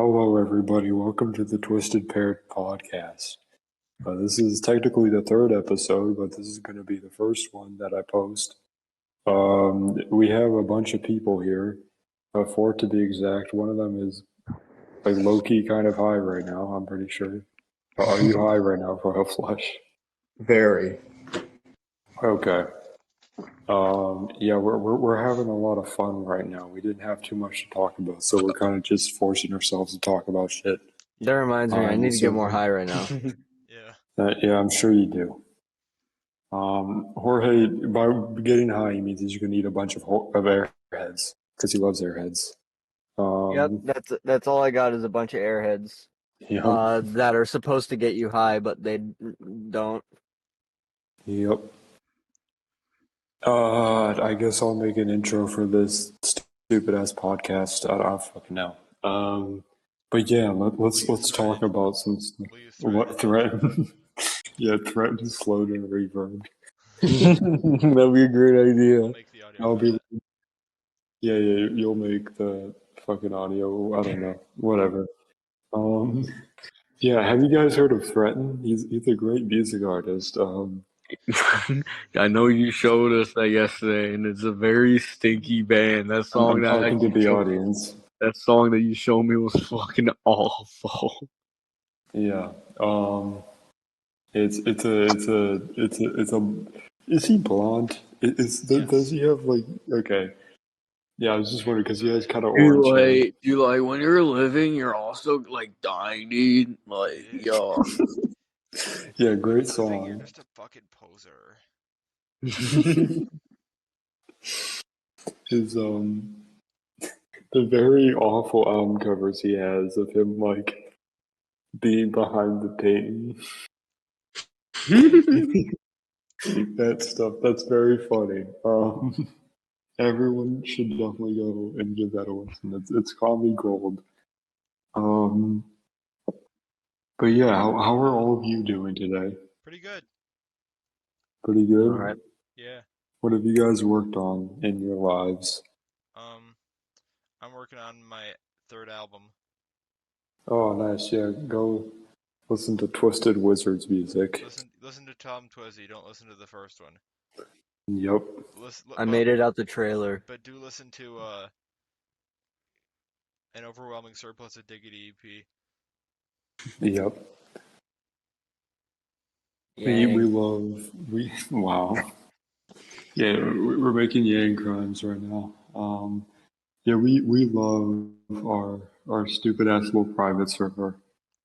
Hello, everybody. Welcome to the Twisted Pair podcast. This is technically the third episode, but this is going to be the first one that I post. We have a bunch of people here, four to be exact. One of them is like low-key kind of high right now, I'm pretty sure. Are you high right now, Royal Flush? Very. Okay. Yeah, we're having a lot of fun right now. We didn't have too much to talk about, so we're kind of just forcing ourselves to talk about shit. That reminds me, I need to get more high right now. Yeah, I'm sure you do. Jorge, by getting high, he means he's going to eat a bunch of airheads because he loves airheads. Yep, that's all I got is a bunch of airheads Yep. that are supposed to get you high, but they don't. Yep. I guess I'll make an intro for this stupid ass podcast. I don't fucking know. But yeah, let's talk about some what threaten. Yeah, threaten, slowed, and reverb. That'd be a great idea. I'll be. Yeah, you'll make the fucking audio. I don't know, whatever. Yeah, have you guys heard of Threaten? He's a great music artist. I know you showed us that yesterday, and it's a very stinky band. I'm talking to the audience. That song that you showed me was fucking awful. Yeah. It's a. Is he blonde? Does he have like? Okay. Yeah, I was just wondering because he has kind of orange hair. You like when you're living, you're also like dying, dude. Like, yo. Yeah, great song. You're just a fucking poser. His the very awful album covers he has of him like being behind the painting. That stuff, that's very funny. Everyone should definitely go and give that a listen. It's comedy gold. But yeah, how are all of you doing today? Pretty good. Pretty good? All right. Yeah. What have you guys worked on in your lives? I'm working on my third album. Oh, nice. Yeah, go listen to Twisted Wizards music. Listen to Tom Twizzy. Don't listen to the first one. Yep. I made it out the trailer. But do listen to An Overwhelming Surplus of Diggity EP. Yep. Wow. Yeah, we're making Yang crimes right now. Yeah, we love our stupid ass little private server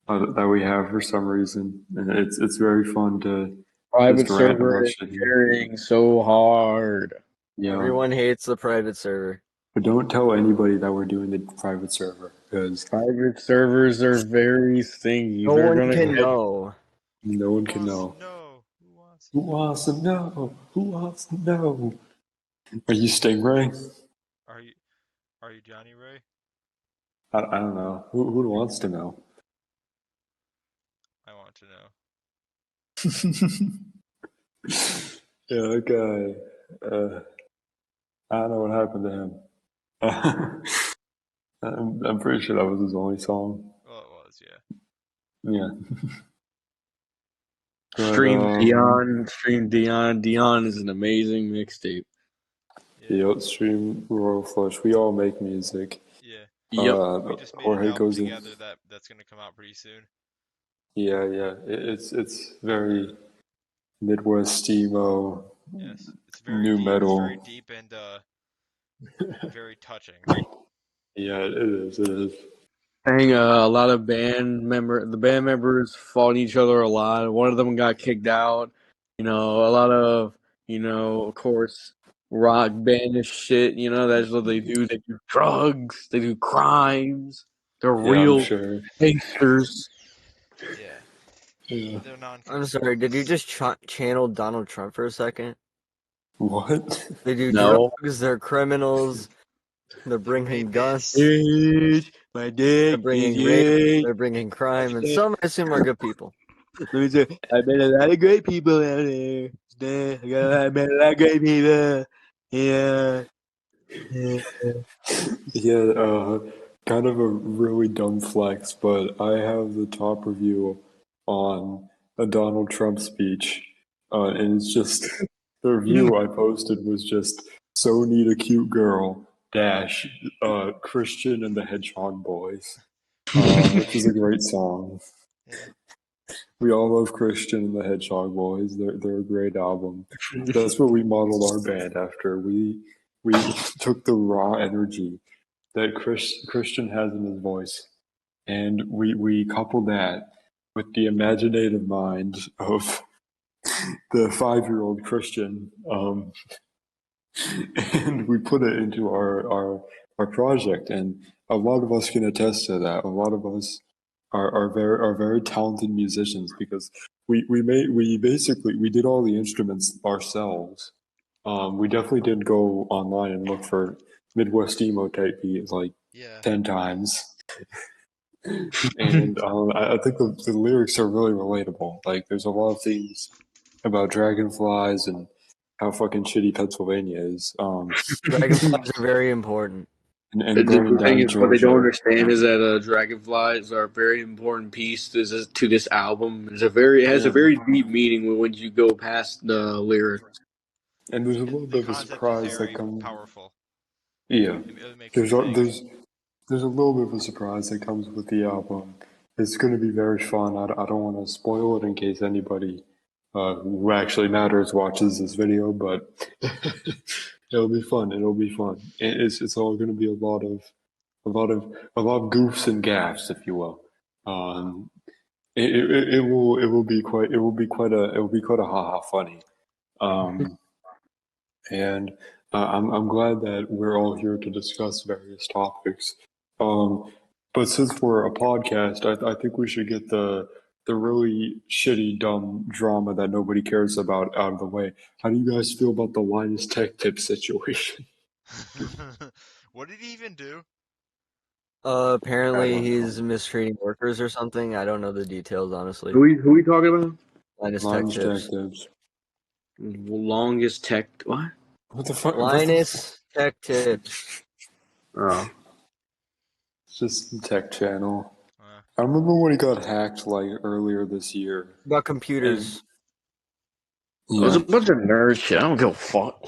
that we have for some reason, and it's very fun to Private just rant server about is shit here. sharing so hard. Yeah, Everyone hates the private server. but don't tell anybody that we're doing the private server because Private servers are very stingy. No one can know. no one can know. Who wants to know? Who wants to know? Are you Stingray? Are you Johnny Ray? I don't know. Who wants to know? I want to know. Yeah, that guy. I don't know what happened to him. I'm pretty sure that was his only song. Well, it was, yeah. Yeah. Stream Dion. Dion is an amazing mixtape. Yeah, stream Royal Flush. We all make music. Yeah. Yep. We just made Jorge an album goes together in. that's gonna come out pretty soon. Yeah. It's very Midwest emo. Yes. It's very new deep, metal. It's very deep and very touching. Yeah, it is. Dang, a lot of band members fought each other a lot. One of them got kicked out. A lot of, of course, rock bandish shit. That's what they do. They do drugs. They do crimes. They're real gangsters. Yeah. They're I'm sorry, did you just channel Donald Trump for a second? What? They do No. drugs, they're criminals, they're bringing guns, My dad they're bringing rape, they're bringing crime, and some I assume are good people. Let me say, I met a lot of great people out there. I met a lot of great people. Yeah. Yeah, kind of a really dumb flex, but I have the top review on a Donald Trump speech, and it's just the review I posted was just "So need a cute girl dash Christian and the Hedgehog Boys," which is a great song. Yeah. We all love Christian and the Hedgehog Boys. They're a great album. That's what we modeled our band after. We took the raw energy that Christian has in his voice, and we coupled that with the imaginative mind of the 5-year-old Christian, and we put it into our project. And a lot of us can attest to that. A lot of us are very talented musicians because we basically we did all the instruments ourselves. We definitely didn't go online and look for Midwest emo type beats like Yeah. 10 times. And I think the lyrics are really relatable. Like, there's a lot of things about dragonflies and how fucking shitty Pennsylvania is. Dragonflies are very important. And burning The thing down is, what they don't Georgia. understand is that dragonflies are a very important piece to this album. It has a Yeah. very deep meaning when you go past the lyrics. And there's a little The bit of a concept is surprise that very comes. powerful. Yeah. It makes you think. There's a little bit of a surprise that comes with the album. It's going to be very fun. I don't want to spoil it in case anybody who actually matters watches this video, but it'll be fun. It'll be fun. It's all going to be a lot of goofs and gaffs, if you will. Um, it will be quite a haha funny. Um, and I'm glad that we're all here to discuss various topics. Um, but since we're a podcast, I think we should get the really shitty, dumb drama that nobody cares about out of the way. How do you guys feel about the Linus Tech Tip situation? What did he even do? I Apparently don't he's know. mistreating workers or something. I don't know the details, honestly. Who we talking about? Linus Tech Linus Tech Tips. Tips. Longest tech. What? What the fuck? Linus Tech Tips. Oh, It's just the tech channel. Uh, I remember when he got hacked like earlier this year, About and computers. it was a yeah. bunch of nerd shit. I don't give a fuck.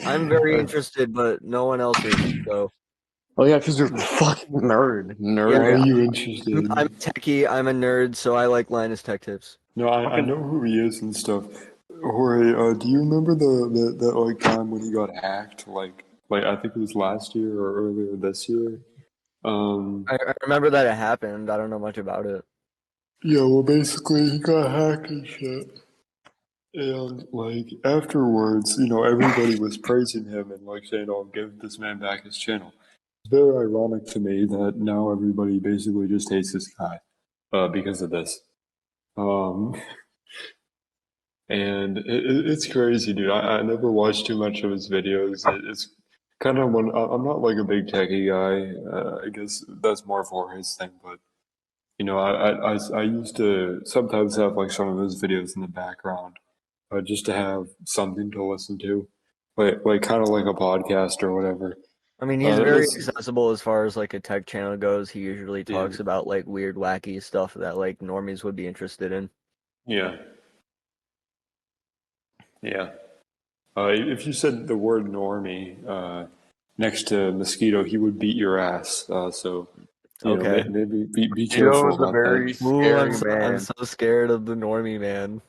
I'm very interested, but no one else is, so. Oh yeah, because you're a fucking nerd. Yeah, Why are Nerd. you interested? I'm a techie, I'm a nerd, so I like Linus Tech Tips. No, I know who he is and stuff. Jorge, do you remember that like time when he got hacked? Like I think it was last year or earlier this year. I remember that it happened. I don't know much about it. Yeah, well, basically he got hacked and shit. And like afterwards, everybody was praising him and like saying, "Oh, give this man back his channel." It's very ironic to me that now everybody basically just hates this guy because of this. Um, And it's crazy, dude. I never watched too much of his videos. It's kind of when I'm not like a big techie guy. I guess that's more for his thing. But I used to sometimes have like some of his videos in the background, just to have something to listen to, like kind of like a podcast or whatever. I mean, he's very That's accessible as far as like a tech channel goes. He usually yeah, talks about like weird, wacky stuff that like normies would be interested in. yeah, yeah. If you said the word normie next to mosquito, he would beat your ass. So Okay. maybe be Mosquito careful is a about very that. Ooh, scary I'm man. so scared of the normie man.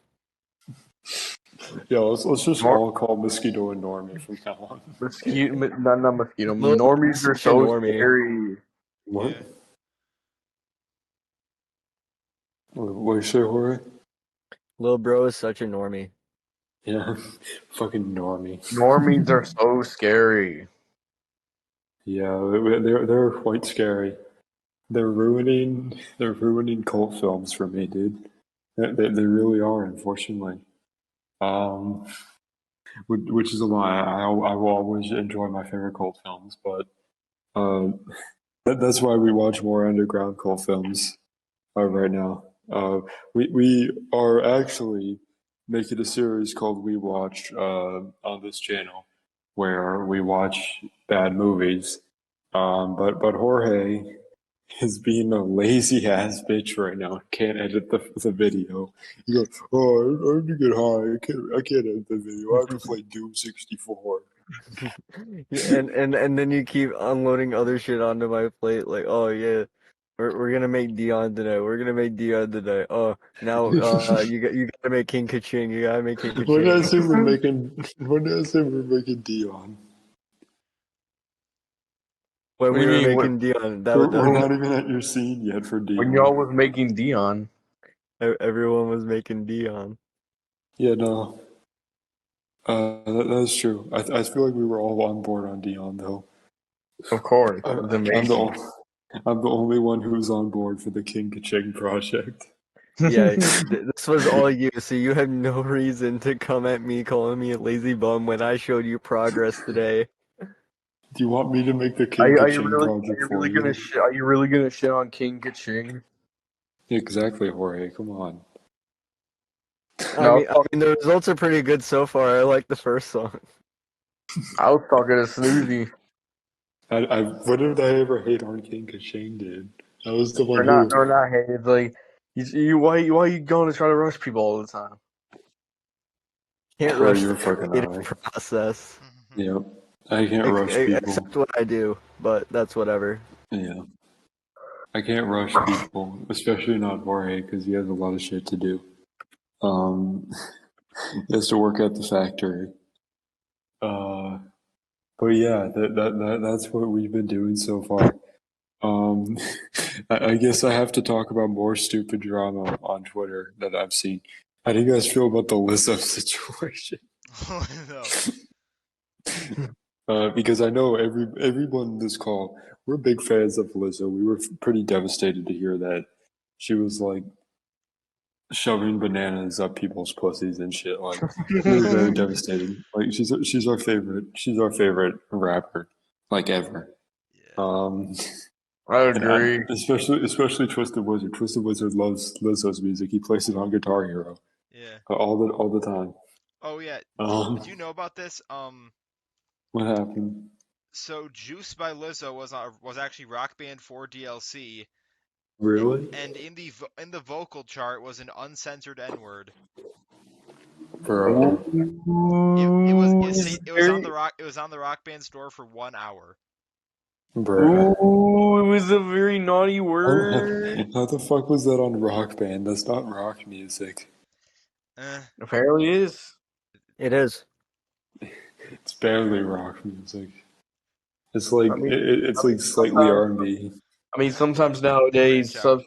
Yeah, let's just Nor- all call mosquito a normie from now on. Mosquito, not mosquito. Lil Normies Bro's are such a so normie. scary. What? yeah. What you say, Jorge? Lil Bro is such a normie. Yeah, fucking normie. Normies are so scary. Yeah, they're quite scary. They're ruining cult films for me, dude. They really are, unfortunately. Um, which is a lie. I will always enjoy my favorite cult films, but that's why we watch more underground cult films right now. We are actually making a series called We Watch on this channel, where we watch bad movies But Jorge is being a lazy ass bitch right now. Can't edit the video. He goes, "Oh, I have to get high. I can't edit the video. I have to play Doom 64." And then you keep unloading other shit onto my plate, like, oh yeah, we're gonna make Dion tonight. We're gonna make Dion tonight. Oh, now you gotta make King Kaching. You gotta make King When did I say Kaching. we're making? When did I say we're making Dion? When What do we you were mean? making Dion, We're that not even at your scene yet for When y'all Dion. was making Dion? everyone was making Dion. Yeah, no. That's true. I feel like we were all on board on Dion though. Of course, I, it's I'm the amazing. only, I'm the only one who's on board for the King Kaching project. Yeah, this was all you, so you have no reason to come at me calling me a lazy bum when I showed you progress today. Do you want me to make the Are King you, are you Kaching really? project for Gonna you? shit? Are you really gonna shit on King Kaching? Exactly, Jorge. Come on. No, I mean the results are pretty good so far. I like the first song. I was talking to Snoozy. What did I ever hate on King Kaching did? I was the one Or who. not hate. It's like, why are you going to try to rush people all the time? Can't Bro, rush you're the fucking creative high. process. Yep. I can't rush people. Except what I do, but that's whatever. Yeah. I can't rush people, especially not Jorge, because he has a lot of shit to do. He has to work at the factory. Uh, but yeah, that's what we've been doing so far. Um, I guess I have to talk about more stupid drama on Twitter that I've seen. How do you guys feel about the Lizzo situation? No. Because I know everyone in this call, we're big fans of Lizzo. We were pretty devastated to hear that she was like shoving bananas up people's pussies and shit. Like we were very devastated. Like she's our favorite rapper, like ever. Yeah. I And agree. especially Twisted Wizard. Twisted Wizard loves Lizzo's music. He plays it on Guitar Hero Yeah. all the time. Oh yeah. Do you know about this? What happened? So Juice by Lizzo was actually Rock Band 4 DLC, Really, and in the vocal chart was an uncensored N-word. bro? It was on the Rock Band store for 1 hour. Bruh. Ooh, it was a very naughty How, word. how the fuck was that on Rock Band? That's not rock music. Eh, Apparently, it is. It is. It's barely rock music. It's like I mean, it's like slightly sometimes. R&B. Sometimes branch nowadays, out.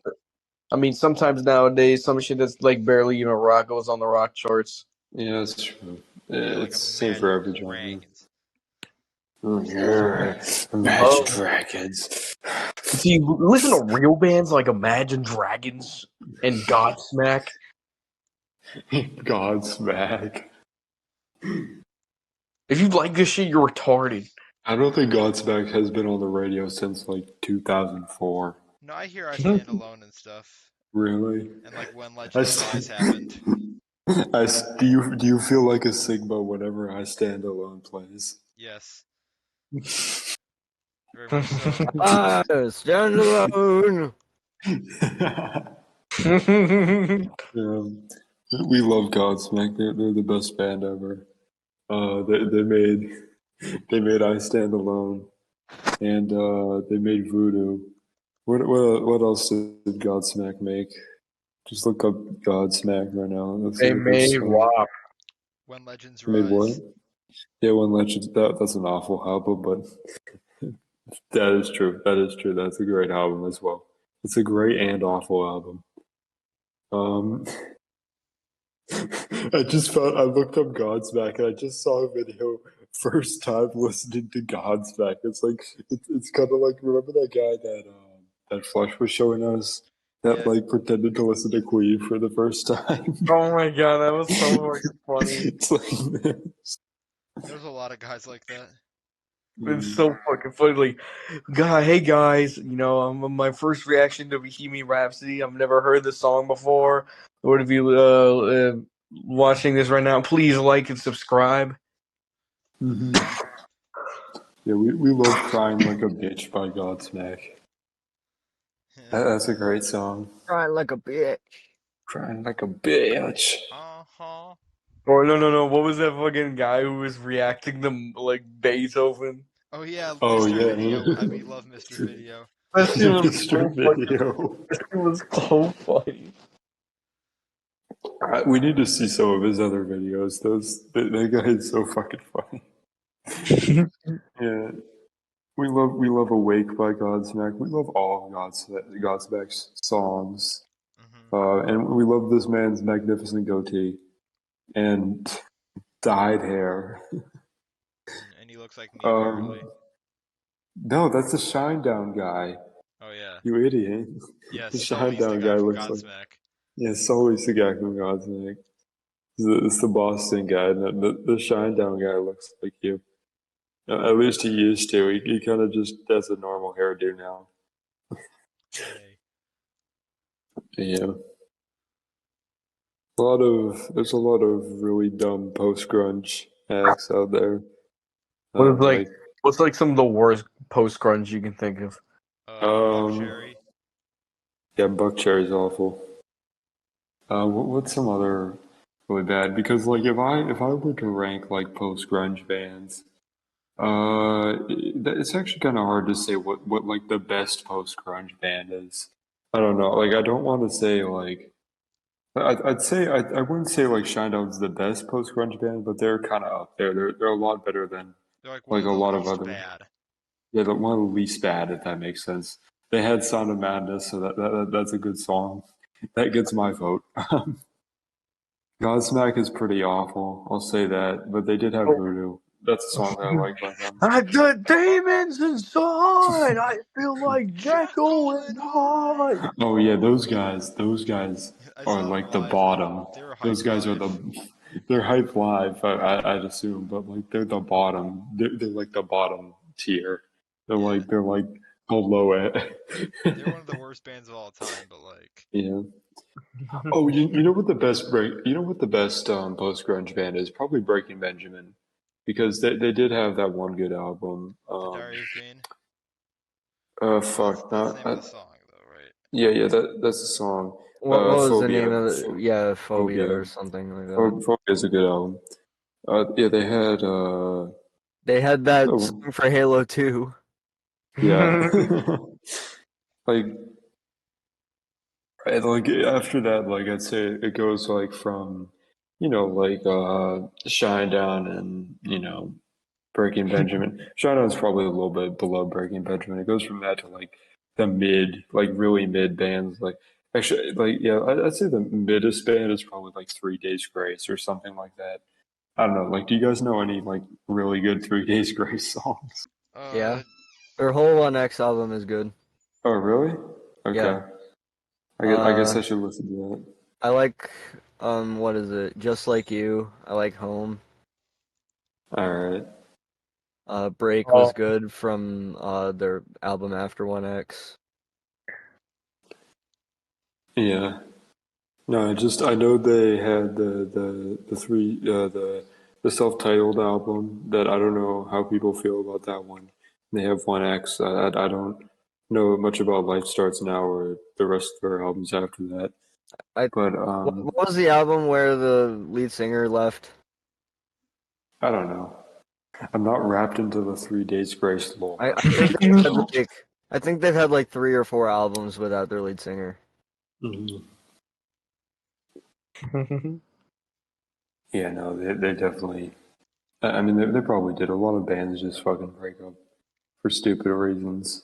sometimes nowadays, some shit that's like barely rock goes on the rock charts. Yeah, that's true. Yeah, like It's same for Imagine every genre. Dragons. Oh, yeah. Imagine Oh, Dragons. see, listen to real bands like Imagine Dragons and Godsmack. Godsmack. If you like this shit, you're retarded. I don't think Godsmack has been on the radio since like 2004. No, I hear I Stand Alone and stuff, Really? and like When I Legends Rise st- happened. do you feel like a Sigma whenever I Stand Alone plays? Yes, very much so. Stand alone. We love Godsmack. They're the best band ever. They made I Stand Alone, and they made Voodoo. What else did Godsmack make? Just look up Godsmack right now. Let's They look at their made song. WAP. When Legends They made what? Rise. Yeah, One Legend. That's an awful album, but that is true. That is true. That's a great album as well. It's a great and awful album. Um, I looked up Godsmack and I just saw a video first time listening to Godsmack. It's kind of like, remember that guy that Flush was showing us that Yeah, like pretended to listen to Queen for the first time. Oh my god, that was so fucking funny. It's like there's a lot of guys like that. It's so fucking funny. Like, God, hey guys, my first reaction to Bohemian Rhapsody. I've never heard this song before. Or if you watching this right now, please like and subscribe. Mhm. Yeah, we love Crying Like a Bitch by Godsmack. That's a great song. Crying like a bitch. Crying Like a Bitch. Uh-huh. Or no. What was that fucking guy who was reacting to like Beethoven? Oh yeah, Oh, Mr. yeah. Video. I love Mr. Video. That shit was Mr. so fucking. Video. That shit was so funny. We need to see some of his other videos. That guy is so fucking funny. Yeah. We love Awake by Godsmack. We love all of Godsmack's songs. Hmm. And we love this man's magnificent goatee and dyed hair. And he looks like Neil Barkley. No, that's the Shinedown guy. Oh yeah. You idiot. Yeah, The Sully's the Shinedown guy guy from looks like. Godsmack. Yeah, Sully's the guy from Godsmack. It's the Boston guy. The Shinedown guy looks like you. At least he used to. He kind of just has a normal hairdo now. Hey. Yeah. There's a lot of really dumb post grunge acts out there. What's like some of the worst post grunge you can think of? Buck Um, Cherry. yeah, Buck Cherry's awful. What's some other really bad? Because like if I were to rank like post grunge bands, it's actually kind of hard to say what like the best post grunge band is. I don't know. Like I don't want to say like I'd say I wouldn't say like Shinedown's the best post grunge band, but they're kind of up there. They're a lot better than They're like one like of a the lot of least other. bad. Yeah, the one of the least bad, if that makes sense. They had Sound of Madness, so that's a good song. That gets my vote. Godsmack is pretty awful, I'll say that, but they did have Voodoo. That's a song that I like by them. I got demons inside. I feel like Jekyll Jekyll and and Hyde. Hyde. Oh yeah, those guys I are saw them like the live though. bottom. They were Those hyped guys are live. they're hype live, I'd assume, but like they're the bottom. They're like the bottom tier. Yeah. They're like below it. They're one of the worst bands of all time, but like Yeah. Oh, you know what the best post grunge band is? Probably Breaking Benjamin, because they did have that one good album. The Diary of Green. Fuck, That's the not name of the song though, right? yeah, that's a song. What was the name Phobia, of it? Yeah, Phobia Phobia, or something like that. Phobia is a good album. Yeah, they had They had that oh, song for Halo 2. yeah, like like after that, like I'd say it goes like from like Shinedown and Breaking Benjamin. Shinedown's probably a little bit below Breaking Benjamin. It goes from that to like the mid, like really mid bands. Like actually, like yeah, I'd say the middest band is probably like 3 Days Grace or something like that. I don't know. Like, do you guys know any like really good 3 Days Grace songs? Yeah. Uh, Their whole One X album is good. Oh, really? Yeah. Okay. I guess I should listen to I like what is it? Just Like You. I like Home. that. All right. Break was good from their album after One X. Yeah. No, I know they had the self-titled album that I don't know how people feel about that one. They have One X. I don't know much about Life Starts Now or the rest of their albums after that. I But what was the album where the lead singer left? I don't know. I'm not wrapped into the 3 Days Grace lore. I think they've had like 3 or 4 albums without their lead singer. Mhm. Yeah, no, they definitely. I mean, they probably did. A lot of bands just fucking break up for stupid reasons.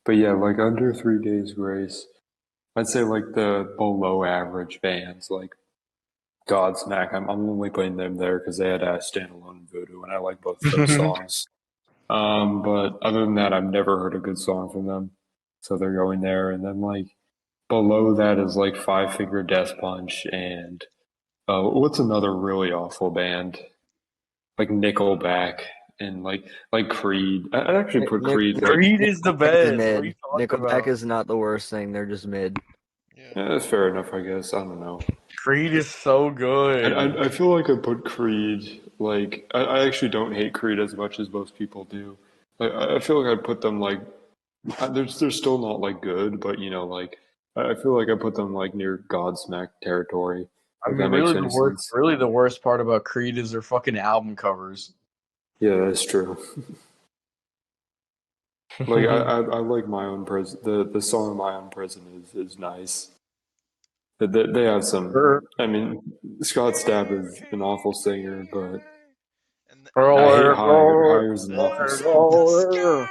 But yeah, like under 3 Days Grace, I'd say like the below average bands like Godsmack. I'm only putting them there because they had Standalone and Voodoo, and I like both of those songs. But other than that, I've never heard a good song from them, so they're going there. And then like below that is like Five Finger Death Punch and what's another really awful band like Nickelback and like Creed. I'd actually put Creed like Creed is the best. What are you Mid. talking Nickelback about? is not the worst thing. They're just mid. yeah. that's fair enough, I guess. I don't know. Creed is so good. I feel like I put Creed like I actually don't hate Creed as much as most people do. I feel like I'd put them like they're still not like good, but like I feel like I put them like near Godsmack territory. I If mean, that makes any sense. really the worst part about Creed is their fucking album covers. Yeah, that's true. Like I like My Own Prison. The song My Own Prison is nice. They have some. I mean, Scott Stapp is an awful singer, but And I hate Higher is an awful song. sky.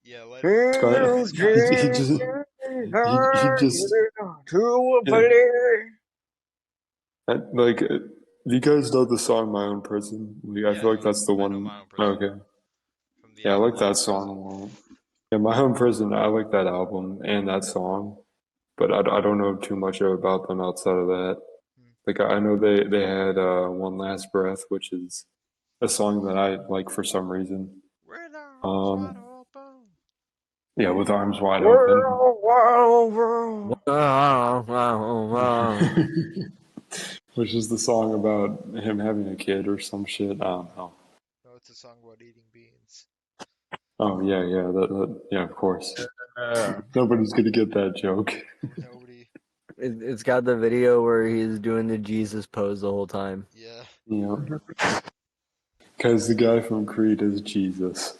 Yeah, let Scott, he just he just like. Do you guys know the song My Own Prison? Like, I Yeah, feel like that's the I know one. My Own Prison Okay, from the yeah, I album like My Own that song a Prison. lot. Yeah, My Own Prison. I like that album and that song, but I don't know too much about them outside of that. Like I know they had One Last Breath, which is a song that I like for some reason. With arms wide Um, open. yeah, With Arms Wide Open, which is the song about him having a kid or some shit. I don't know. No, it's a song about eating beans. Oh yeah, yeah, of course. Yeah. Nobody's gonna get that joke. Nobody. It's got the video where he's doing the Jesus pose the whole time. Yeah, Yeah, because the guy from Creed is Jesus.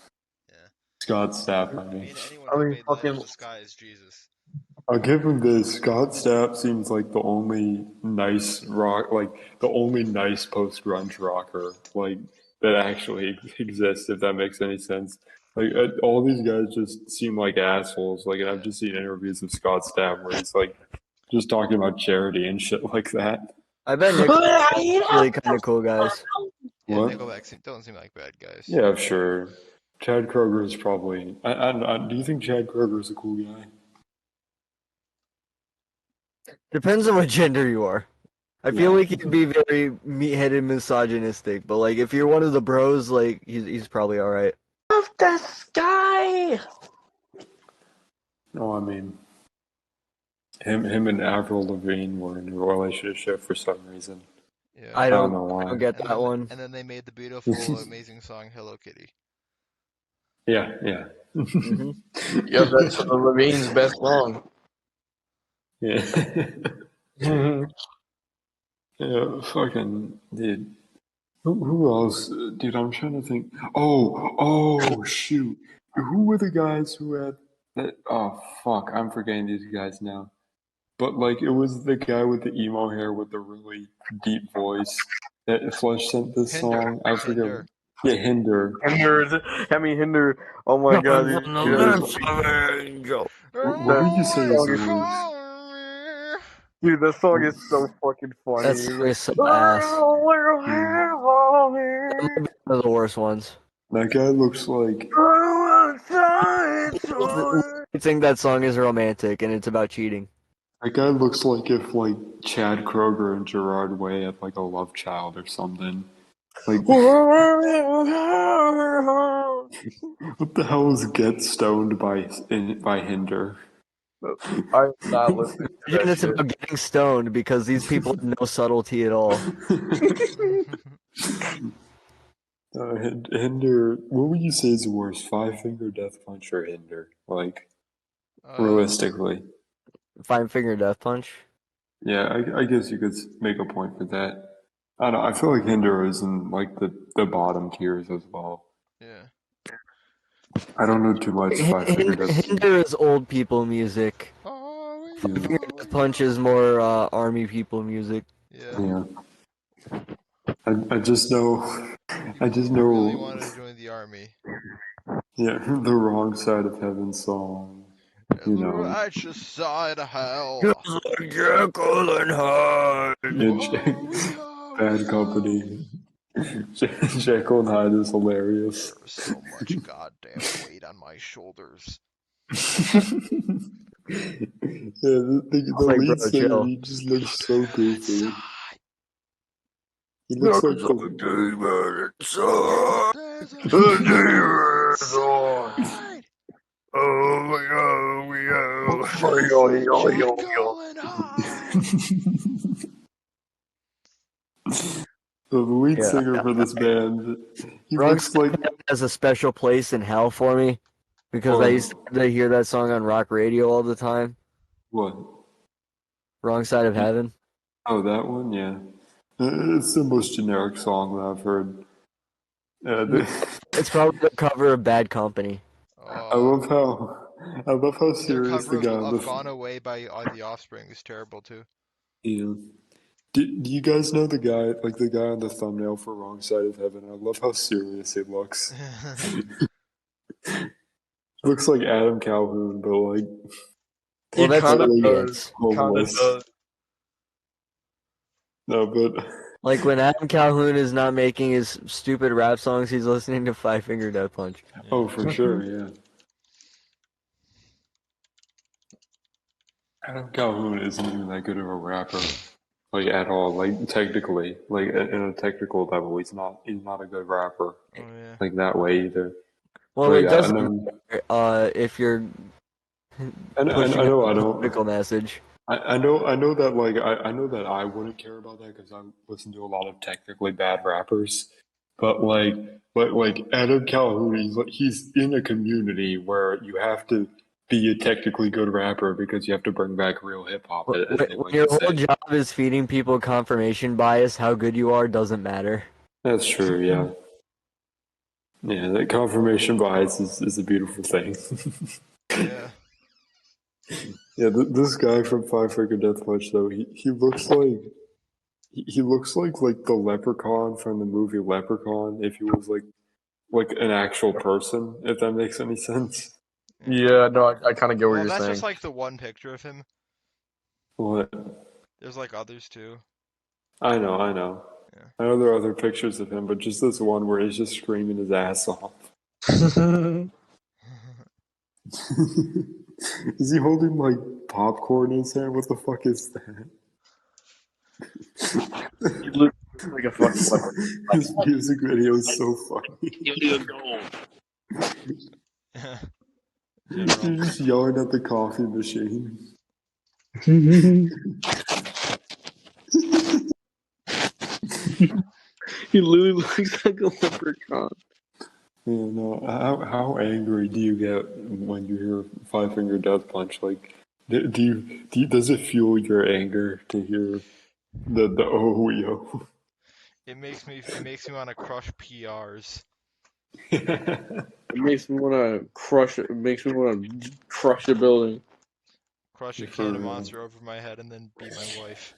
yeah. Scott Stapp, I I mean. mean, anyone I who mean, made Light fucking. in the Sky is Jesus. I'll give him this. Scott Stapp seems like the only nice rock, like the only nice post-grunge rocker, like that actually exists. If that makes any sense. Like all these guys just seem like assholes. Like, and I've just seen interviews of Scott Stapp where he's like just talking about charity and shit like that. I bet Nickelback's actually kind of cool guys. Yeah, What? Nickelback don't seem like bad guys. Yeah, sure. Chad Kroger is probably. Do you think Chad Kroger is a cool guy? Depends on what gender you are. I feel Yeah. like he can be very meat-headed, misogynistic, but like if you're one of the bros, like he's probably all right. Of the sky. No, I mean, him and Avril Lavigne were in a relationship for some reason. Yeah. I don't don't know why. get And that then, one. and then they made the beautiful, amazing song "Hello Kitty." Yeah. hmm Yeah, that's Levine's best song. Yeah. Mhm. Yeah, fucking dude. Who else? Dude, I'm trying to think. Oh, shoot. Who were the guys who had that? Oh, fuck. I'm forgetting these guys now. But, like, it was the guy with the emo hair with the really deep voice that Flesh sent this Hinder. song. I forget. Hinder. Yeah, Hinder. Hinder. Oh my god, these guys. What would you say is Song the is- worst? Dude, that song is so fucking funny. That song is so ass. One of the worst ones. That guy looks like. I think that song is romantic and it's about cheating. That guy looks like if like Chad Kroger and Gerard Way had like a love child or something. Like what the hell is Get Stoned by Hinder? I'm not listening to Imagine that it's shit. about getting stoned because these people have no subtlety at all. Hinder, what would you say is worse, Five Finger Death Punch or Hinder? Like realistically, Five Finger Death Punch. yeah, I guess you could make a point for that. I don't know. I feel like Hinder is in like the bottom tiers as well. Yeah. I don't know too much Five Finger Death Punch. Hinder is old people music. Oh, Five Finger Death Punch is more army people music. Yeah. Yeah. I just know Really wanted to join the army. yeah, the wrong side of heaven song. You The know. righteous side of hell. Jekyll and Hyde. Bad Company. Jekyll and Hyde is hilarious. There's so much goddamn weight on my shoulders. Yeah, the Like, lead bro, singer, chill. he just looks so goofy. Inside. He looks like There's a demon inside. Oh my god, we Jekyll and Hyde. The lead Yeah. singer for this band, he Wrong looks like has a special place in hell for me because I what? used to hear that song on rock radio all the time. What? Wrong Side of Heaven. Oh, that one, yeah. It's the most generic song that I've heard. It's probably the cover of Bad Company. I love how Their serious cover the guy on of the "Gone Away" by The Offspring is terrible too. yeah. Do you guys know the guy, like the guy on the thumbnail for Wrong Side of Heaven? I love how serious he looks. Looks like Adam Calhoun, but like Well, that's kind of what he does. is. Kind of homeless. does. No, but Like when Adam Calhoun is not making his stupid rap songs, he's listening to Five Finger Death Punch. oh, for sure, yeah. Adam Calhoun isn't even that good of a rapper, like at all. Like technically, like in a technical level, he's not. He's not a good rapper, Oh yeah. like that way either. Well, Like it I doesn't know, matter if you're I pushing know, a I don't. political message. I know that like I know that I wouldn't care about that because I listen to a lot of technically bad rappers. But like Adam Calhoun, he's in a community where you have to be a technically good rapper because you have to bring back real hip hop, as they When like your to whole say. job is feeding people confirmation bias, how good you are doesn't matter. That's true, yeah. Yeah, that confirmation bias is a beautiful thing. Yeah. Yeah, this guy from Five Finger Death Punch though, he looks like he looks like the leprechaun from the movie Leprechaun if he was like an actual person, if that makes any sense. Yeah, no, I kind of get what Well, you're that's saying. just like the one picture of him. What? There's like others too. I know. Yeah. I know there are other pictures of him, but just this one where he's just screaming his ass off. Is he holding like popcorn in his hand? What the fuck is that? You look like a fucking leopard. His music video is so funny. General. You're just yelling at the coffee machine. He literally looks like a leprechaun. Yeah, no. How angry do you get when you hear Five Finger Death Punch? Like, does it fuel your anger to hear the oh yo? It makes me want to crush PRs. It makes me want to crush it. It makes me want to crush the building. Crush a For can of real. Monster over my head and then beat my wife.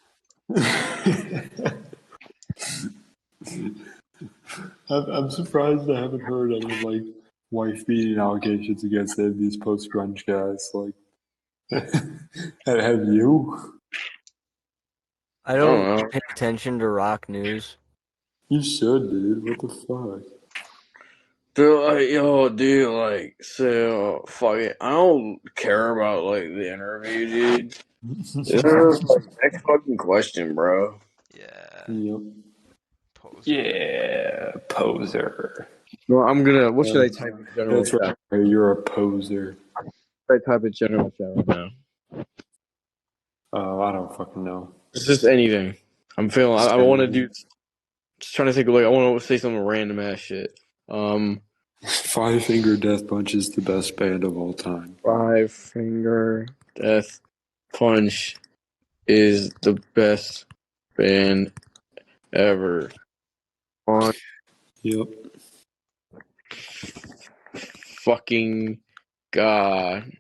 I'm surprised I haven't heard any like wife beating allegations against any of these post grunge guys. Like, have you? I don't pay attention to rock news. You should, dude. What the fuck? They're like, yo, dude, like, so, fuck it. I don't care about, like, the interview, dude. Next fucking question, bro. Yeah. Yep. Poser. Yeah, poser. Well, I'm gonna, what should I type in general That's right. You're a poser. What should I type in general chat right now? I don't fucking know. It's just anything. I'm feeling, I want to do, just trying to think, like, I want to say some random ass shit. Five Finger Death Punch is the best band of all time. Five Finger Death Punch is the best band ever. On Yep. fucking God.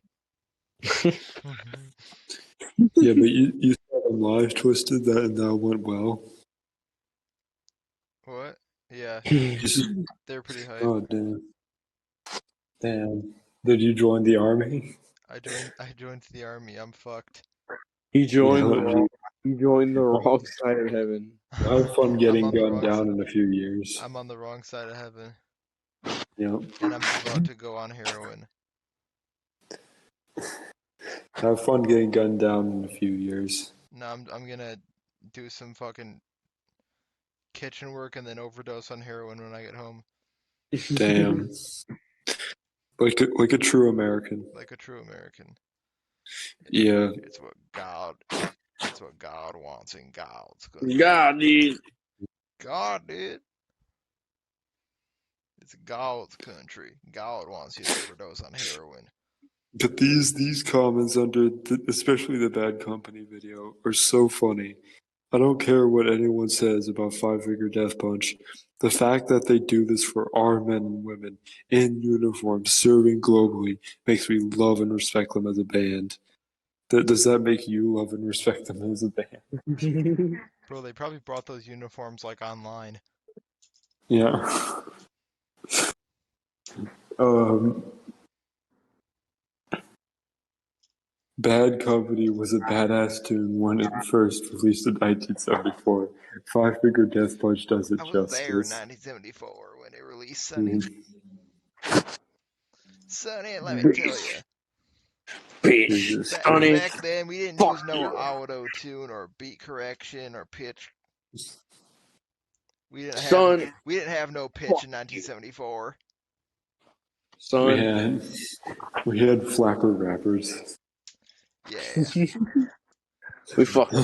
Yeah, but you saw them live, Twisted, that went well. What? Yeah. You They're pretty hype. Oh, damn. Damn. Did you join the army? I joined the army. I'm fucked. He joined Yeah, the wrong. He joined the wrong side of heaven. Have fun I'm getting on the gunned wrong down side. in a few years. I'm on the wrong side of heaven, Yep. and I'm about to go on heroin. Have fun getting gunned down in a few years. No, I'm gonna do some fucking kitchen work and then overdose on heroin when I get home, Damn. Like a true American. like a true American. Yeah. It's what God wants, and God's gonna God, dude. God, dude. It's God's country. God wants you to overdose on heroin. But these comments under, especially the Bad Company video, are so funny. I don't care what anyone says about Five Finger Death Punch. The fact that they do this for our men and women in uniform serving globally makes me love and respect them as a band. Does that make you love and respect them as a band? Bro, they probably brought those uniforms like online. Yeah. Um, Bad Company was a badass tune when it first released in 1974. Five Finger Death Punch does it I was there in justice. 1974 when it released, Sonny. Sonny, let me tell you. Bitch, Jesus Sonny. Back then, we didn't use no auto-tune or beat correction or pitch. We didn't have no pitch in 1974. Son. We had flapper rappers. Yeah. We fucking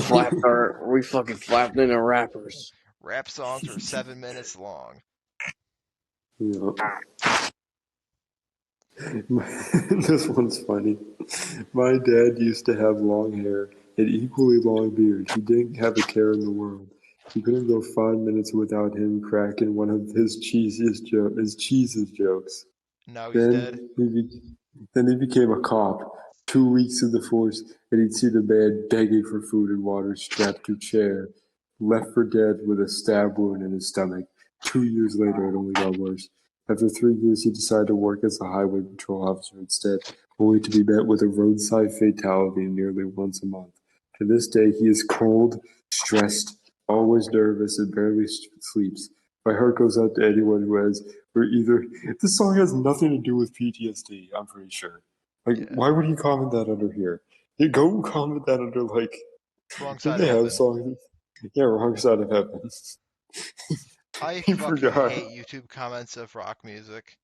flapped in the rappers. Rap songs were 7 minutes long. Yeah. This one's funny. My dad used to have long hair and equally long beard. He didn't have a care in the world. You couldn't go 5 minutes without him cracking one of his cheesiest jokes. Now he's dead. Then he became a cop. 2 weeks in the force, and he'd see the man begging for food and water, strapped to a chair, left for dead with a stab wound in his stomach. 2 years later, it only got worse. After 3 years, he decided to work as a highway patrol officer instead, only to be met with a roadside fatality nearly once a month. To this day, he is cold, stressed, always nervous, and barely sleeps. My heart goes out to anyone who has, or either. This song has nothing to do with PTSD, I'm pretty sure. Like, Yeah. why would you comment that under here? You go comment that under, like, Wrong did side they of have heaven. songs? Yeah, Wrong Side of Heaven. I You fucking forgot. hate YouTube comments of rock music.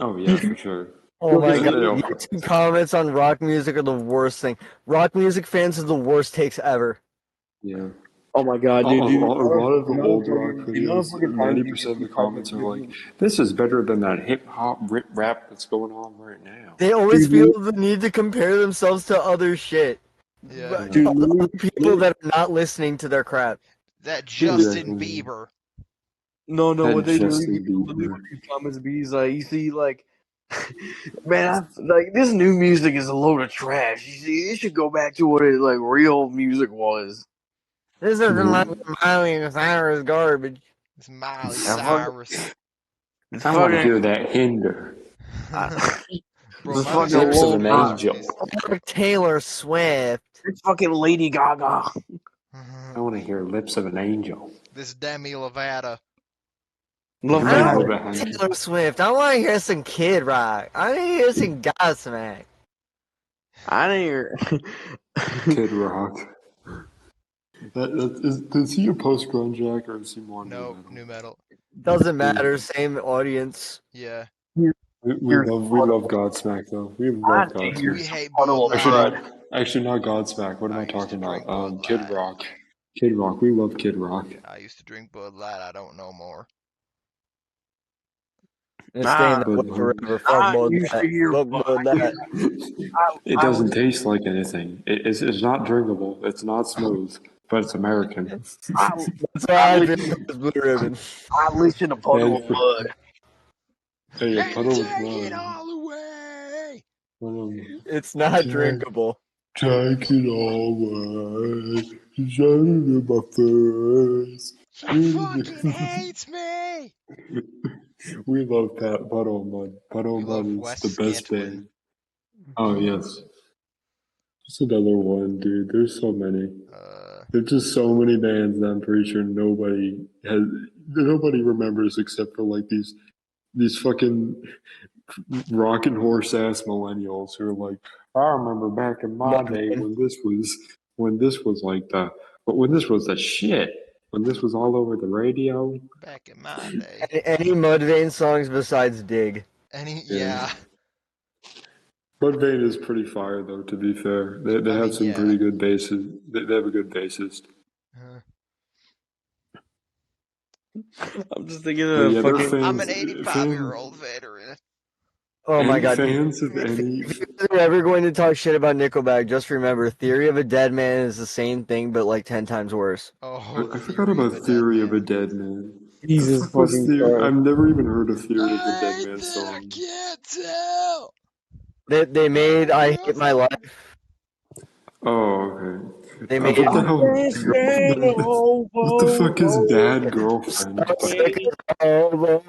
Oh, yeah, for sure. Oh my They god, don't- YouTube comments on rock music are the worst thing. Rock music fans are the worst takes ever. Yeah. Oh my god, A dude. lot of the You know old fucking- rock you know videos, fucking times you 90% of the can comments are like, fucking- this is better than that hip hop rap that's going on right now. They always Dude, feel the need to compare themselves to other shit. Yeah. Dude, Other people that are not listening to their crap. That Justin Exactly. Bieber. No, That what they do with Justin these Bieber. comments be is like, you see, like, man, like this new music is a load of trash. You see, it should go back to what it like real music was. This isn't like Miley Cyrus garbage. It's Miley Yeah, fuck- Cyrus. It's I want to fucking, hear that hinder. Bro, it's Miley fucking Lips Cyrus of is an Lil crazy Nas. angel. with these. Taylor Swift. It's fucking Lady Gaga. I want to hear Lips of an Angel. This Demi Lovato. I Demi don't Lovato. want Lovato. Taylor Swift. I want to hear some Kid Rock. I want to hear some Godsmack. I didn't hear. Kid Rock. Is he a post grunge act or is he more No, new new metal? metal. Doesn't matter. Same audience. Yeah. We love Godsmack though. We love I didn't hear We Godsmack. hate Puddle Bud of Actually, Light. Mud. not Godsmack. What am I I used to talking drink about? Bud Kid Light. Rock. Kid Rock. We love Kid Rock. I used to drink Bud Light. I don't know more. It's staying that Bud way Light. forever. Fuck I Bud used to that. hear. Fuck Bud that. It I doesn't taste like anything. It's not drinkable. It's not smooth, but it's American. That's why I drink those Blue Ribbon. I listen to Puddle of And Mud. hey, a And puddle of take it mud. all away. It's not drinkable. Take it all away. Shining in my face. She fucking hates me. We love Puddle of Mud. Puddle We of love Mud is Wes the best Scantling. band. Oh, yes. Just another one, dude. There's so many. There's just so many bands that I'm pretty sure nobody remembers except for like these fucking rockin' horse ass millennials who are like, I remember back in my day when this was like when this was the shit, when this was all over the radio. Back in my day. Any Mudvayne songs besides Dig? Yeah. Mudvayne is pretty fire though. To be fair, they I have mean, some yeah. pretty good basses. They have a good bassist. I'm just thinking But of yeah, they're fucking. I'm an fans. 85-year-old veteran. Oh my god. Fans of any. If you guys are ever going to talk shit about Nickelback, just remember Theory of a Dead Man is the same thing, but like 10 times worse. Oh, I forgot Theory of about a Dead Theory of a Man. Dead Man. The Jesus fuck was fucking Theory? Christ. I've never even heard a Theory of a Dead I Man that I song. can't tell. They made I Hate My Life. Oh, okay. They What made the hell? Can't stand the whole What the fuck is Bad world. Girlfriend? Sick of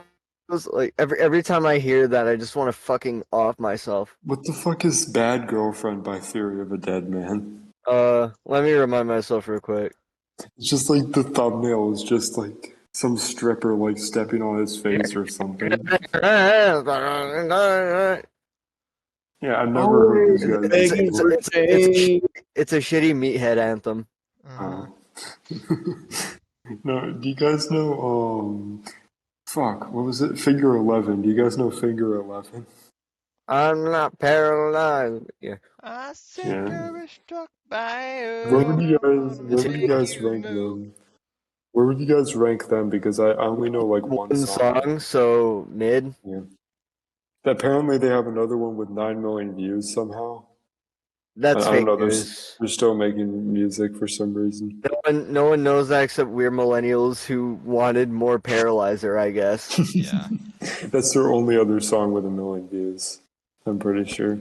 those. Like every time I hear that, I just want to fucking off myself. What the fuck is Bad Girlfriend by Theory of a Dead Man? Let me remind myself real quick. It's just like the thumbnail is just like some stripper like stepping on his face or something. Yeah, I've never heard these Always guys begging before. for change. It's a shitty meathead anthem. Uh-huh. No, do you guys know fuck, what was it? Figure 11. Do you guys know Figure 11? I'm not paralyzed. Yeah. I said Yeah. I was struck by a Where would you guys wanna where would you make guys you rank move. them? Where would you guys rank them? Because I only know like one One song. song, so mid. Yeah. Apparently they have another one with 9 million views somehow. That's I don't fake know, news. they're still making music for some reason. No one knows that except we're millennials who wanted more Paralyzer, I guess. Yeah. That's their only other song with 1 million views. I'm pretty sure.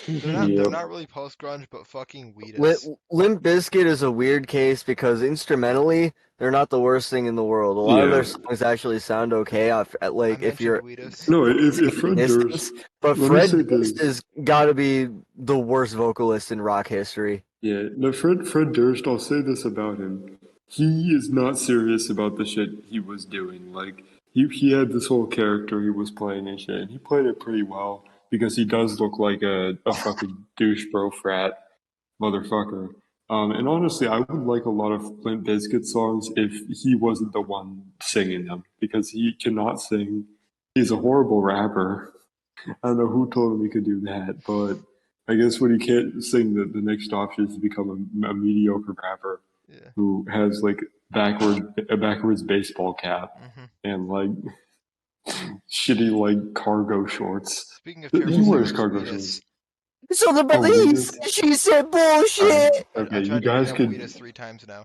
They're Yep. not really post grunge, but fucking Limp, Wheatus. Limp Bizkit is a weird case because instrumentally they're not the worst thing in the world. A lot of Yeah. their songs actually sound okay. I Like if mentioned you're Wheatus. No, if Fred distance, Durst, but let me Fred say Durst this. has got to be the worst vocalist in rock history. Yeah, no, Fred Durst, I'll say this about him. He is not serious about the shit he was doing. Like, he had this whole character he was playing and shit, and he played it pretty well because he does look like a fucking douche bro frat motherfucker. And honestly, I would like a lot of Limp Bizkit songs if he wasn't the one singing them because he cannot sing. He's a horrible rapper. I don't know who told him he could do that, but I guess when he can't sing, the next option is to become a mediocre rapper Yeah. who has like a backwards baseball cap hmm and like shitty like cargo shorts. Speaking of He terrible wears singers, cargo Wheatus. shorts. So the Oh, police, Wheatus. she said All right. bullshit. I Okay, tried to bring up Wheatus 3 times now.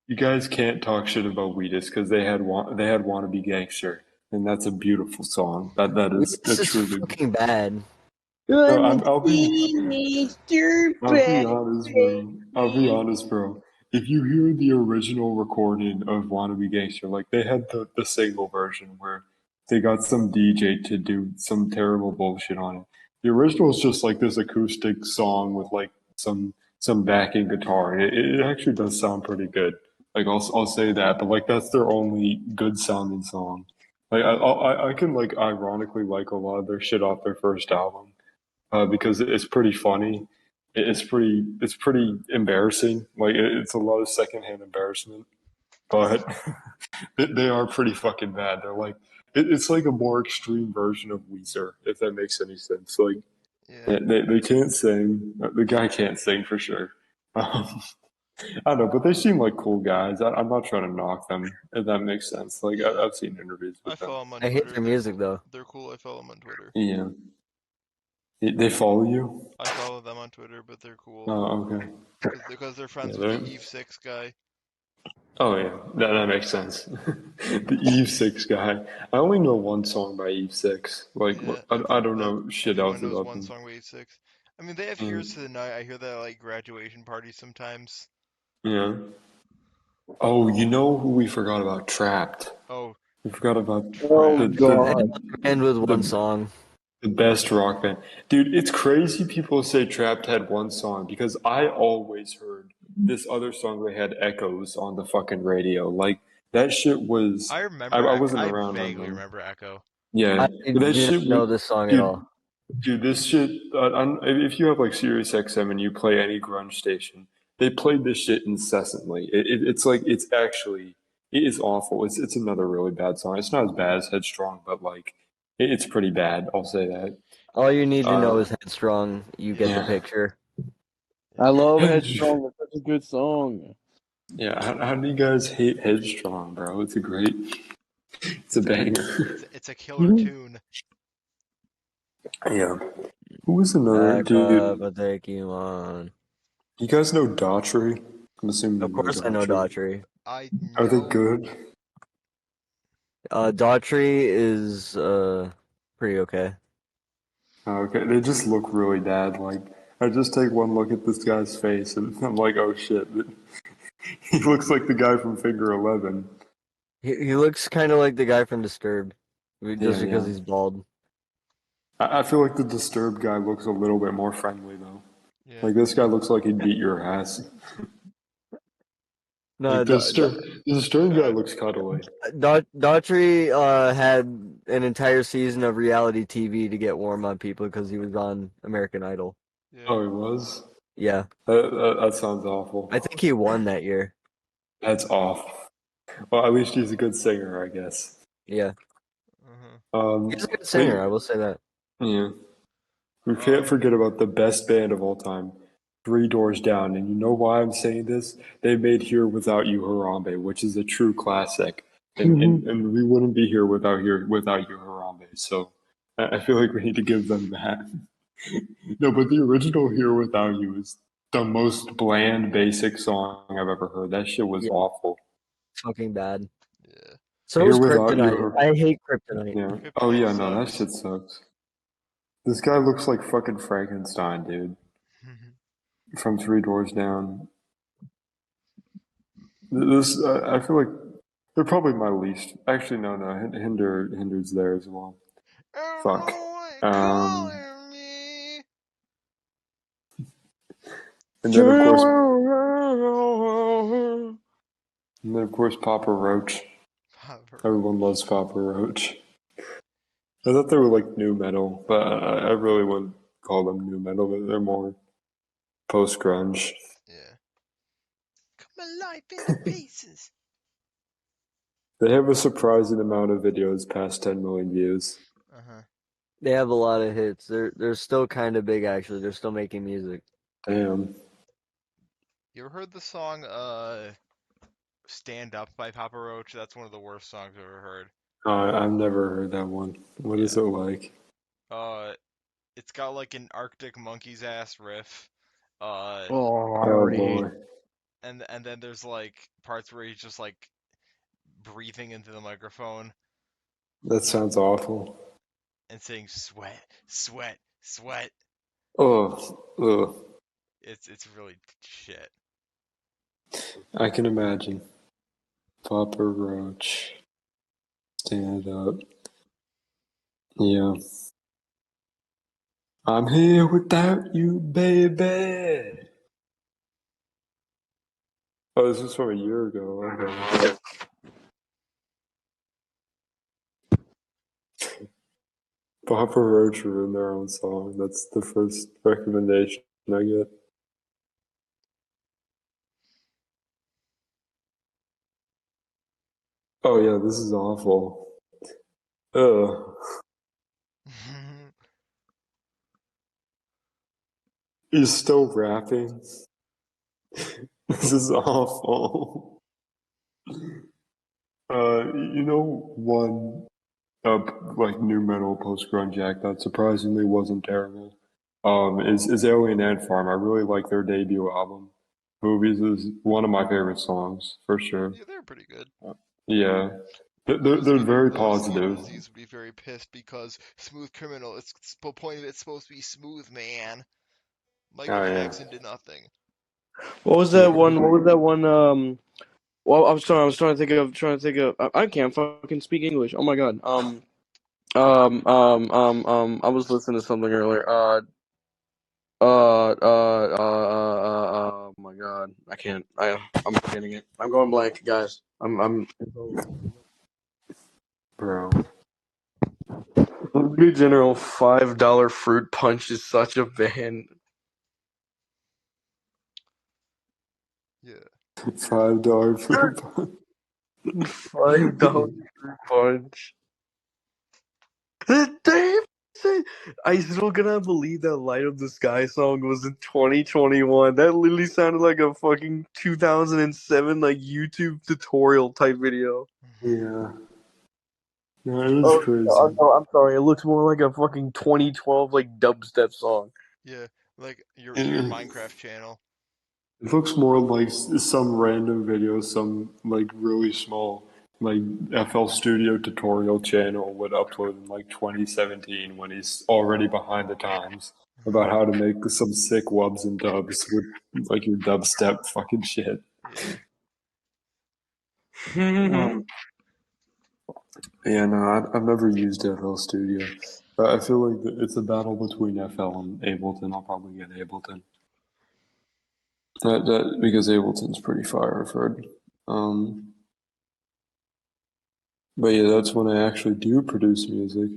you guys can't talk shit about Wheatus because they had "Wannabe Gangster," and that's a beautiful song. This That's is truly. fucking bad. No, Gonna I'll be. see your I'll be honest, bro. I'll be honest, bro. If you hear the original recording of "Wannabe Gangster," like they had the single version where they got some DJ to do some terrible bullshit on it. The original is just like this acoustic song with like some backing guitar. It actually does sound pretty good. Like I'll say that, but like that's their only good sounding song. Like I can like ironically like a lot of their shit off their first album because it's pretty funny. It's pretty embarrassing. Like it's a lot of secondhand embarrassment, but they are pretty fucking bad. They're like it's like a more extreme version of Weezer, if that makes any sense. Like Yeah. they can't sing. The guy can't sing for sure. Um, I don't know, but they seem like cool guys. I'm not trying to knock them, if that makes sense. Like Yeah. I've seen interviews I with them. follow them on I hate Twitter. their music though. They're cool. I follow them on Twitter. Yeah, they follow you. I follow them on Twitter, but they're cool. Oh, okay. Because they're Yeah, friends with the Eve 6 guy. oh yeah, that makes sense. The Eve Six guy. I only know one song by Eve Six. Like Yeah, I don't know shit else everyone knows about one them. song by Eve 6. I mean, they have Mm, Here's to the Night. I hear that at, like, graduation parties sometimes. yeah. Oh, you know who we forgot about? Trapped. Oh, We forgot about Oh the Trapped. the God. And with one the, song. the best rock band. Dude, it's crazy people say Trapped had one song because I always heard this other song they had echoes on the fucking radio. Like that shit was I remember I Echo. wasn't I around on vaguely them. remember Echo. Yeah. I But that do not shit know this song at dude, all. Dude, this shit. If you have like Sirius XM and you play any grunge station, they play this shit incessantly. It's like it is awful. It's another really bad song. It's not as bad as Headstrong, but like it's pretty bad. I'll say that. All you need to know Uh, is Headstrong. You get the yeah. picture. I love Hedge. Headstrong. It's such a good song. Yeah, how do you guys hate Headstrong, bro? It's a banger. It's a killer tune. Yeah. Who was another Back up, dude? I'll take you on. You guys know Daughtry? I'm assuming Of you know course I know Daughtry. I Are they know. good? Daughtry is pretty okay. Okay, they just look really bad. Like, I just take one look at this guy's face and I'm like, oh shit. He looks like the guy from Figure 11. He looks kind of like the guy from Disturbed, Yeah, just because yeah. he's bald. I feel like the Disturbed guy looks a little bit more friendly, though. Yeah. Like, this guy looks like he'd beat your ass. No, Like, the Disturbed guy looks cuddly. Daughtry had an entire season of reality TV to get warm on people because he was on American Idol. Yeah. Oh, he was? Yeah, That sounds awful. I think he won that year. That's awful. Well, at least he's a good singer, I guess. Yeah, Uh-huh. he's a good singer. I will say that. Yeah. We can't forget about the best band of all time, Three Doors Down. And you know why I'm saying this? They made Here Without You Harambe, which is a true classic. And we wouldn't be here without You Harambe. So I feel like we need to give them that. No, but the original Here Without You is the most bland, basic song I've ever heard. That shit was Yeah, awful. fucking bad. Yeah. So Here is Without You. Kryptonite. I hate Kryptonite. Yeah. Oh Kryptonite yeah, no, that sucks. shit sucks. This guy looks like fucking Frankenstein, dude, from Three Doors Down. This, I feel like they're probably my least. Actually, no, Hindered's there as well. Fuck. Um, Calling me. and then of course Papa Roach. Everyone loves Papa Roach. I thought they were like new metal, but I really wouldn't call them new metal. They're more post grunge. Yeah. Cut my life into pieces. They have a surprising amount of videos past 10 million views. Uh-huh. They have a lot of hits. They're still kind of big actually. They're still making music. Damn. You ever heard the song Stand Up by Papa Roach? That's one of the worst songs I've ever heard. I've never heard that one. What is it like? It's got like an Arctic Monkeys ass riff. Uh Oh boy. and then there's like parts where he's just like breathing into the microphone That sounds awful. and saying sweat, sweat, sweat. Ugh. It's really shit. I can imagine. Papa Roach. Stand up. Yeah. I'm here without you, baby. Oh, this is from a year ago. Okay. Papa Roach ruined their own song. That's the first recommendation I get. Oh yeah, this is awful. Ugh. He's still rapping. This is awful. You know one like new metal post grunge act that surprisingly wasn't terrible. Is Alien Ant Farm. I really like their debut album. Movies is one of my favorite songs for sure. Yeah, they're pretty good. Yeah, they're very Steve positive. Aziz would be very pissed because Smooth Criminal, it's the point of it's supposed to be smooth, man. Michael Oh yeah. Jackson did nothing. What was that one? What was that one? Well, I was trying to think of. I can't fucking speak English. Oh my god. I was listening to something earlier. Oh my god. I can't. I'm forgetting it. I'm going blank, guys. I'm. Bro. In general, $5 fruit punch is such a band. Yeah. $5 fruit punch. $5 fruit punch. Damn. I still cannot believe that Light Up the Sky song was in 2021. That literally sounded like a fucking 2007 like YouTube tutorial type video. Yeah. No, it was crazy. No, I'm sorry. It looks more like a fucking 2012 like dubstep song. Yeah, like your Minecraft channel. It looks more like some random video, some like really small like FL Studio tutorial channel would upload in like 2017 when he's already behind the times about how to make some sick wubs and dubs with like your dubstep fucking shit. Yeah. Yeah, no, I've never used FL Studio. But I feel like it's a battle between FL and Ableton. I'll probably get Ableton. That because Ableton's pretty fire, I've heard. But yeah, that's when I actually do produce music.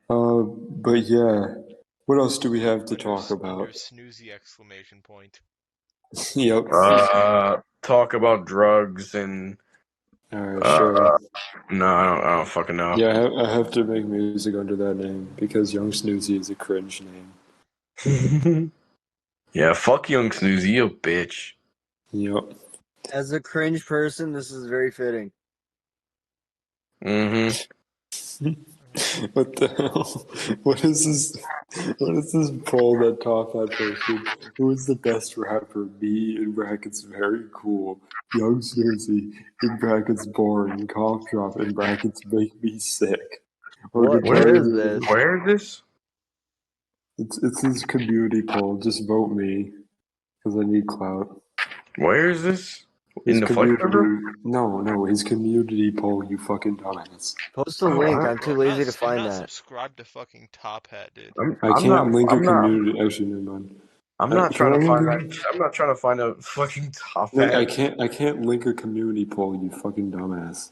But yeah, what else do we have to talk Under about? snoozy exclamation point. Yep. Talk about drugs and Alright, sure. no, I don't fucking know. Yeah, I have to make music under that name because Young Snoozy is a cringe name. Yeah, fuck Young Snoozy, you bitch. Yep. As a cringe person, this is very fitting. What the hell? What is this? What is this poll that Top had posted? Who is the best rapper? Me in brackets very cool. Young Snoozy in brackets boring. Cough drop in brackets make me sick. Or What? guitar Where is hero- this? Where is this? It's his community poll. Just vote me because I need clout. Where is this? His In the flight community. server? No, his community poll. You fucking dumbass. Post a link. I'm too Bro, lazy to find I'm not that. subscribed to fucking Top Hat, dude. I can't link a community. Actually, never mind. I'm not Can I trying to find link that. I'm not trying to find a fucking top Like, hat. I can't link a community poll, you fucking dumbass.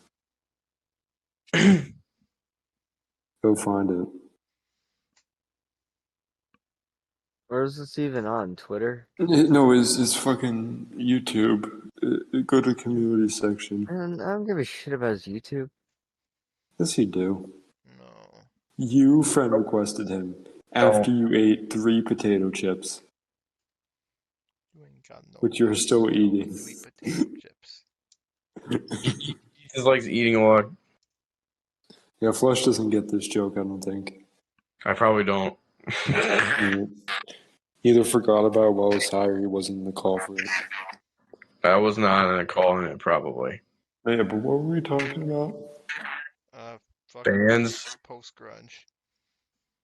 Go find it. Where is this even on? Twitter? No, it's fucking YouTube. Go to community section. Man, I don't give a shit about his YouTube. Yes, you do. No. You friend requested him after you ate 3 potato chips, You ain't got no which you're still eating. sweet potato chips. He just likes eating a lot. Yeah, Flush doesn't get this joke, I don't think. I probably don't. Either forgot about it while I was high or he wasn't in the call for it. I was not in a call in it, probably. Yeah, but what were we talking about? Fucking Bands, post grunge.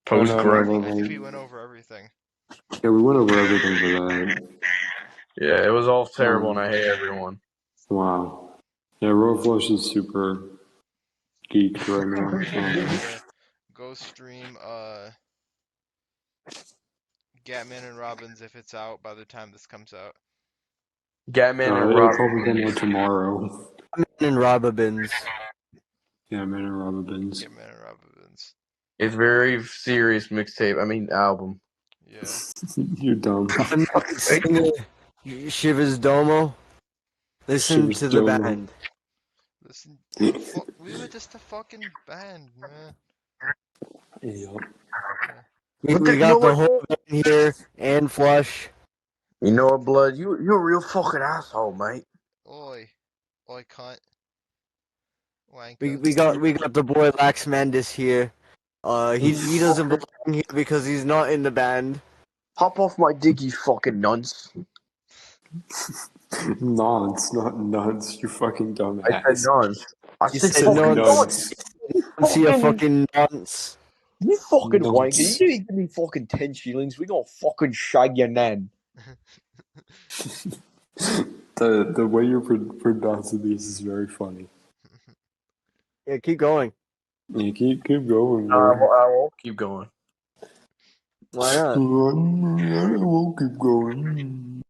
post no, grunge. I think we went over everything. Yeah, we went over everything for that. Yeah, it was all terrible, and I hate everyone. Wow. Yeah, Road Flush is super geeked right now. Yeah. Go stream Gatman and Robbins if it's out by the time this comes out. Gatman and It'll probably come Rob. out tomorrow. And Robabins. Yeah, Man and Robins. Gatman and Robbins. It's very serious mixtape. I mean album. Yeah. You're dumb. I'm not singing Shivers Domo. Listen Shivers to the Domo. band. Listen, we were just a fucking band, man. Yep. We got the whole band here and Flush. You know what, Blood? You're a real fucking asshole, mate. Oi, cunt. We Wanker. got the boy Lax Mandis here. He doesn't belong here because he's not in the band. Hop off my dick, you fucking nonce. Nonce, not nuts. You fucking dumbass. I said nonce. I You said said fucking nonce. nonce. See a fucking nonce. You fucking Nonce. wanker. You didn't give me fucking 10 shillings. We gonna fucking shag your nan. The way you're pronouncing these is very funny. Yeah, keep going. Yeah, keep going, I bro. won't keep going. Why not? I won't keep going.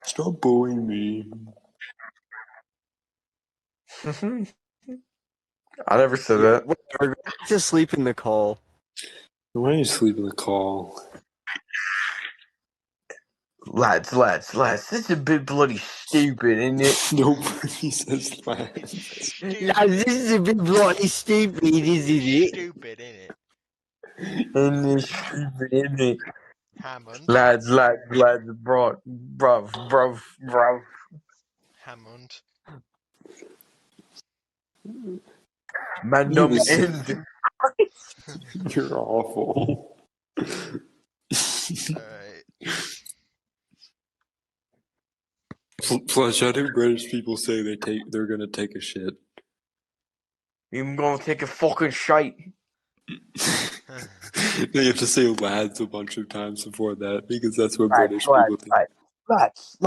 Stop bullying me. I never said Yeah, that. whatever. Just sleep in the call. Why are you sleeping in the call? Lads, this is a bit bloody stupid, isn't it? Nobody says that. This is a bit bloody stupid, isn't it? Stupid, ain't it? In this stupid, isn't it? Hammond. Lads, bruv. Hammond. Man, You dumb was- end. You're awful. Alright. Plus, how do British people say they're gonna take a shit? I'm gonna take a fucking shite. They have to say lads a bunch of times before that because that's what British people think. Lads.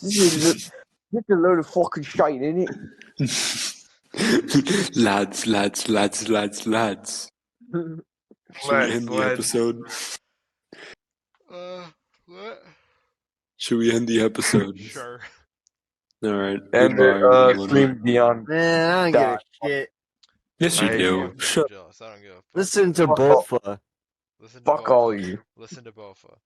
This is a load of fucking shite, isn't it? Lads. Should we end the episode? What? Should we end the episode? Sure. All right. And Goodbye, everyone. stream Dion. Man, I don't give a shit. Yes, you I do. I'm Shut jealous. I don't give a fuck. Listen to Fuck off. Bofa. Listen to Fuck all Bofa. you. Listen to Bofa.